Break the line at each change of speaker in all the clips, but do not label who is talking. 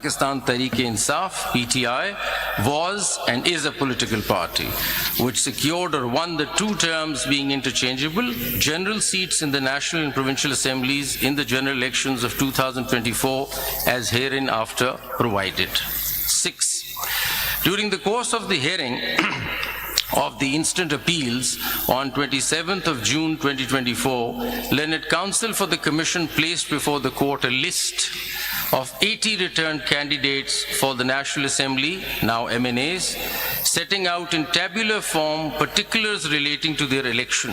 Pakistan Tehreek-e-Insaf (PTI) was and is a political party which secured or won the 2 terms being interchangeable general seats in the national and provincial assemblies in the general elections of 2024 as hereinafter provided. 6. During the course of the hearing of the instant appeals on 27th of June 2024, Learned Counsel for the Commission placed before the court a list of 80 returned candidates for the National Assembly, now MNAs, setting out in tabular form particulars relating to their election.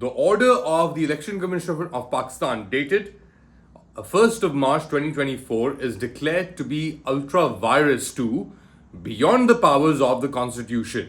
the order of the Election Commission of Pakistan dated 1st of March 2024 is declared to be ultra virus to beyond the powers of the Constitution.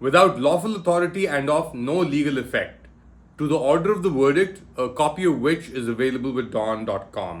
without lawful authority and of no legal effect. To the order of the verdict, a copy of which is available with dawn.com.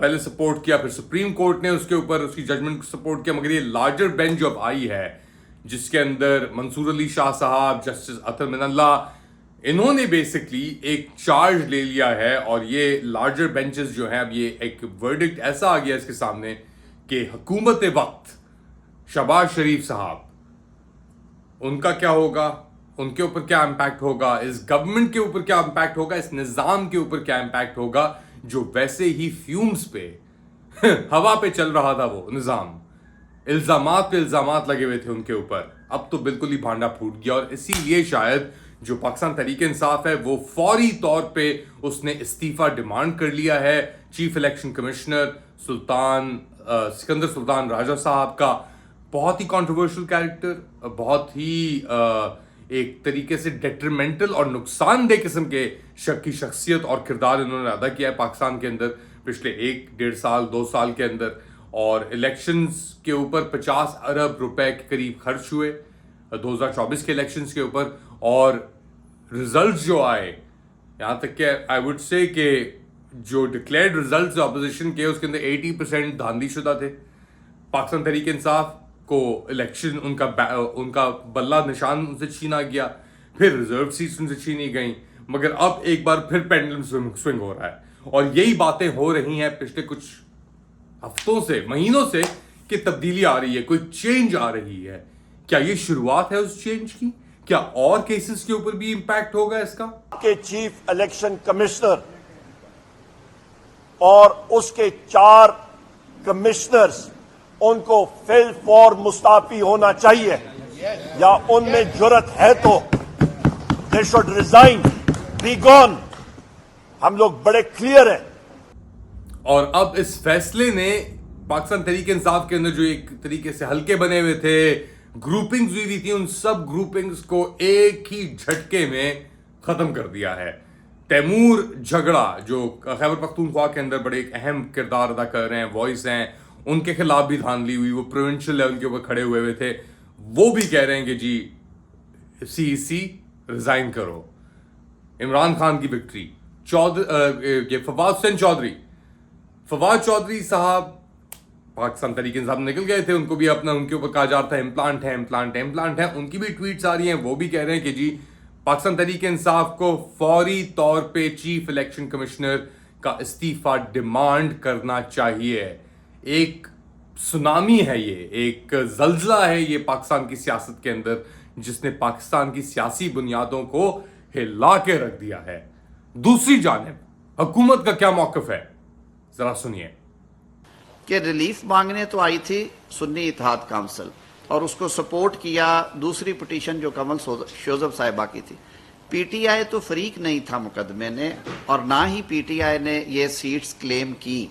پہلے support کیا, پھر supreme court نے اس کے اوپر اس کی judgment کو support کیا, مگر یہ لارجر بینچ جو اب آئی ہے جس کے اندر منصور علی شاہ صاحب, جسٹس اطہر من اللہ, انہوں نے بیسکلی ایک چارج لے لیا ہے, اور یہ لارجر بینچز جو ہیں اب یہ ایک ورڈکٹ ایسا آ گیا اس کے سامنے کہ حکومت وقت شہباز شریف صاحب, ان کا کیا ہوگا, ان کے اوپر کیا امپیکٹ ہوگا, اس گورنمنٹ کے اوپر کیا امپیکٹ ہوگا, اس نظام کے اوپر کیا امپیکٹ ہوگا جو ویسے ہی فیومز پہ ہوا پہ چل رہا تھا. وہ نظام الزامات پہ الزامات لگے ہوئے تھے ان کے اوپر, اب تو بالکل ہی بھانڈا پھوٹ گیا. اور اسی لیے شاید جو پاکستان تحریک انصاف ہے وہ فوری طور پہ اس نے استعفیٰ ڈیمانڈ کر لیا ہے چیف الیکشن کمشنر سکندر سلطان راجہ صاحب کا. بہت ہی کنٹروورشل کیریکٹر, بہت ہی ایک طریقے سے ڈیٹرمنٹل اور نقصان دہ قسم کے کی شخصیت اور کردار انہوں نے ادا کیا ہے پاکستان کے اندر پچھلے 1-1.5 سال 2 سال کے اندر. اور الیکشنز کے اوپر 50 ارب روپے کے قریب خرچ ہوئے 2024 کے الیکشنز کے اوپر, اور ریزلٹس جو آئے, یہاں تک کہ آئی وڈ سے کہ جو ڈکلیئرڈ ریزلٹس اپوزیشن کے اس کے اندر 80% دھاندلی شدہ تھے. پاکستان تحریک انصاف کو الیکشن ان کا بلہ نشان ان سے چھینا گیا, پھر ریزرو سیٹس ان سے چھینی گئیں, مگر اب ایک بار پھر پینڈلم سوئنگ ہو رہا ہے. اور یہی باتیں ہو رہی ہیں پچھلے کچھ ہفتوں سے, مہینوں سے, کہ تبدیلی آ رہی ہے, کوئی چینج آ رہی ہے. کیا یہ شروعات ہے اس چینج کی؟ کیا اور کیسز کے اوپر بھی امپیکٹ ہوگا اس کا؟
کہ چیف الیکشن کمشنر اور اس کے 4 کمشنرز ان کو فل فور مستعفی ہونا چاہیے, یا ان میں جرت ہے تو they should resign, be gone. ہم لوگ بڑے کلیئر ہیں.
اور اب اس فیصلے نے پاکستان تحریک انصاف کے اندر جو ایک طریقے سے حلقے بنے ہوئے تھے, گروپنگز ہوئی تھی, ان سب گروپنگز کو ایک ہی جھٹکے میں ختم کر دیا ہے. تیمور جھگڑا جو خیبر پختونخوا کے اندر بڑے ایک اہم کردار ادا کر رہے ہیں, وائس ہیں, ان کے خلاف بھی دھاندلی ہوئی, وہ پروونشل لیول کے اوپر کھڑے ہوئے تھے, وہ بھی کہہ رہے ہیں کہ جی سی ریزائن کرو. عمران خان کی وکٹری, فواد چودھری صاحب پاکستان تحریک انصاف نکل گئے تھے, ان کو بھی اپنا ان کے اوپر کہا جاتا ہے امپلانٹ ہے, ان کی بھی ٹویٹس آ رہی ہیں, وہ بھی کہہ رہے ہیں کہ جی پاکستان تحریک انصاف کو فوری طور پہ چیف الیکشن کمشنر کا استعفیٰ ڈیمانڈ کرنا چاہیے. ایک سونامی ہے, یہ ایک زلزلہ ہے یہ پاکستان کی سیاست کے اندر, جس نے پاکستان کی سیاسی بنیادوں کو ہلا کے رکھ دیا ہے. دوسری جانب حکومت کا کیا موقف ہے, ذرا سنیے.
کہ ریلیف مانگنے تو آئی تھی سنی اتحاد کونسل, اور اس کو سپورٹ کیا دوسری پٹیشن جو کمل شوزب صاحبہ کی تھی. پی ٹی آئی تو فریق نہیں تھا مقدمے نے, اور نہ ہی پی ٹی آئی نے یہ سیٹس کلیم کی.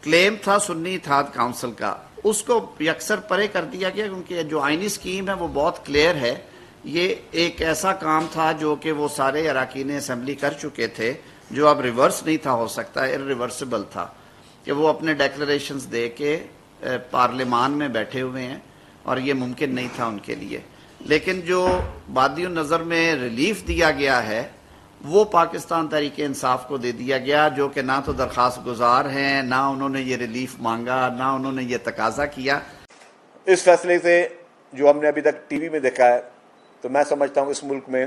کلیم تھا سنی اتحاد کونسل کا, اس کو یکسر پرے کر دیا گیا, کیونکہ جو آئینی سکیم ہے وہ بہت کلیئر ہے. یہ ایک ایسا کام تھا جو کہ وہ سارے اراکین اسمبلی کر چکے تھے, جو اب ریورس نہیں تھا ہو سکتا, ارریورسبل تھا, کہ وہ اپنے ڈیکلریشنز دے کے پارلیمان میں بیٹھے ہوئے ہیں, اور یہ ممکن نہیں تھا ان کے لیے. لیکن جو بادی النظر میں ریلیف دیا گیا ہے وہ پاکستان تحریک انصاف کو دے دیا گیا, جو کہ نہ تو درخواست گزار ہیں, نہ انہوں نے یہ ریلیف مانگا, نہ انہوں نے یہ تقاضا کیا.
اس فیصلے سے جو ہم نے ابھی تک ٹی وی میں دیکھا ہے, تو میں سمجھتا ہوں اس ملک میں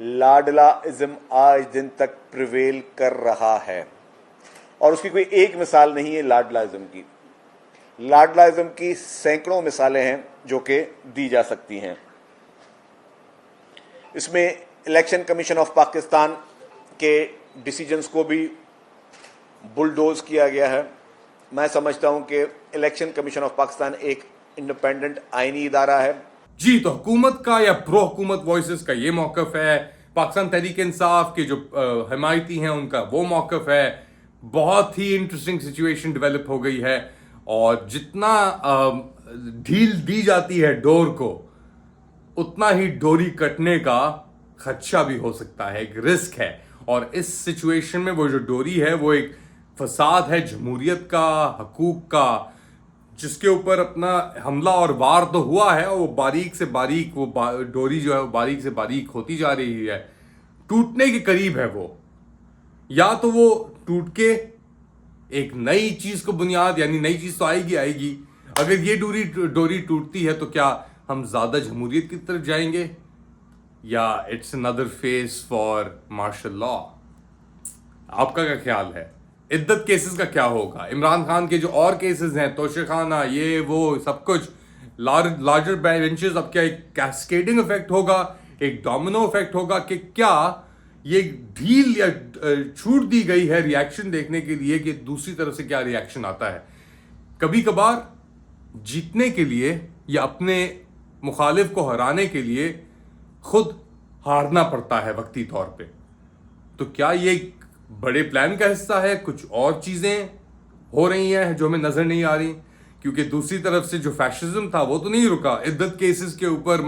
لاڈلا ازم آج دن تک پریویل کر رہا ہے, اور اس کی کوئی ایک مثال نہیں ہے لاڈلا ازم کی. لاڈلا ازم کی سینکڑوں مثالیں ہیں جو کہ دی جا سکتی ہیں. اس میں الیکشن کمیشن آف پاکستان کے ڈیسیجنز کو بھی بلڈوز کیا گیا ہے. میں سمجھتا ہوں کہ الیکشن کمیشن آف پاکستان ایک انڈیپینڈنٹ آئینی ادارہ ہے.
جی, تو حکومت کا یا پرو حکومت وائسز کا یہ موقف ہے, پاکستان تحریک انصاف کے جو حمایتی ہیں ان کا وہ موقف ہے. بہت ہی انٹرسٹنگ سچویشن ڈیولپ ہو گئی ہے, اور جتنا ڈھیل دی جاتی ہے ڈور کو, اتنا ہی ڈوری کٹنے کا خدشہ بھی ہو سکتا ہے, ایک رسک ہے. اور اس سچویشن میں وہ جو ڈوری ہے وہ ایک فساد ہے جمہوریت کا, حقوق کا, جس کے اوپر اپنا حملہ اور وار تو ہوا ہے, اور وہ باریک سے باریک وہ ڈوری جو ہے وہ باریک سے باریک ہوتی جا رہی ہے, ٹوٹنے کے قریب ہے وہ. یا تو وہ ٹوٹ کے ایک نئی چیز کو بنیاد, یعنی نئی چیز تو آئے گی. اگر یہ ڈوری ٹوٹتی ہے تو کیا ہم زیادہ جمہوریت کی طرف جائیں گے, یا it's another phase for martial law? آپ کا کیا خیال ہے؟ عدت کیسز کا کیا ہوگا؟ عمران خان کے جو اور کیسز ہیں, توشے خانہ, یہ وہ سب کچھ, لارجر بینچز, اب کیا ایک کیسکیڈنگ افیکٹ ہوگا, ایک ڈومینو افیکٹ ہوگا کہ کیا یہ ڈھیل یا چھوٹ دی گئی ہے ریاکشن دیکھنے کے لیے کہ دوسری طرف سے کیا ریاکشن آتا ہے. کبھی کبھار جیتنے کے لیے یا اپنے مخالف کو ہرانے کے لیے خود ہارنا پڑتا ہے وقتی طور پہ. تو کیا یہ بڑے پلان کا حصہ ہے؟ کچھ اور چیزیں ہو رہی ہیں جو ہمیں نظر نہیں آ رہی, کیونکہ دوسری طرف سے جو فیشزم تھا وہ تو نہیں رکا. عدت کیسز کے اوپر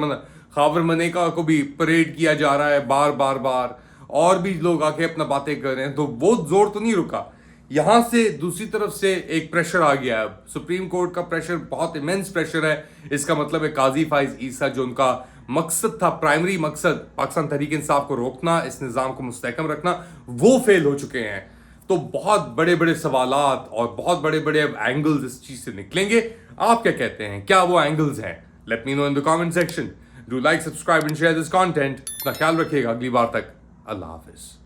خاور منیکا کو بھی پریڈ کیا جا رہا ہے بار, اور بھی لوگ آ کے اپنا باتیں کر رہے ہیں, تو وہ زور تو نہیں رکا. یہاں سے دوسری طرف سے ایک پریشر آ گیا ہے, سپریم کورٹ کا پریشر بہت ایمنس پریشر ہے. اس کا مطلب ہے قاضی فائز عیسیٰ, جو ان کا مقصد تھا, پرائمری مقصد پاکستان تحریک انصاف کو روکنا, اس نظام کو مستحکم رکھنا, وہ فیل ہو چکے ہیں. تو بہت بڑے سوالات اور بہت بڑے اینگلز اس چیز سے نکلیں گے. آپ کیا کہتے ہیں, کیا وہ اینگلز ہیں؟ Let me know in the comment section. Do like, subscribe and share this content. اپنا خیال رکھیے گا, اگلی بار تک اللہ حافظ.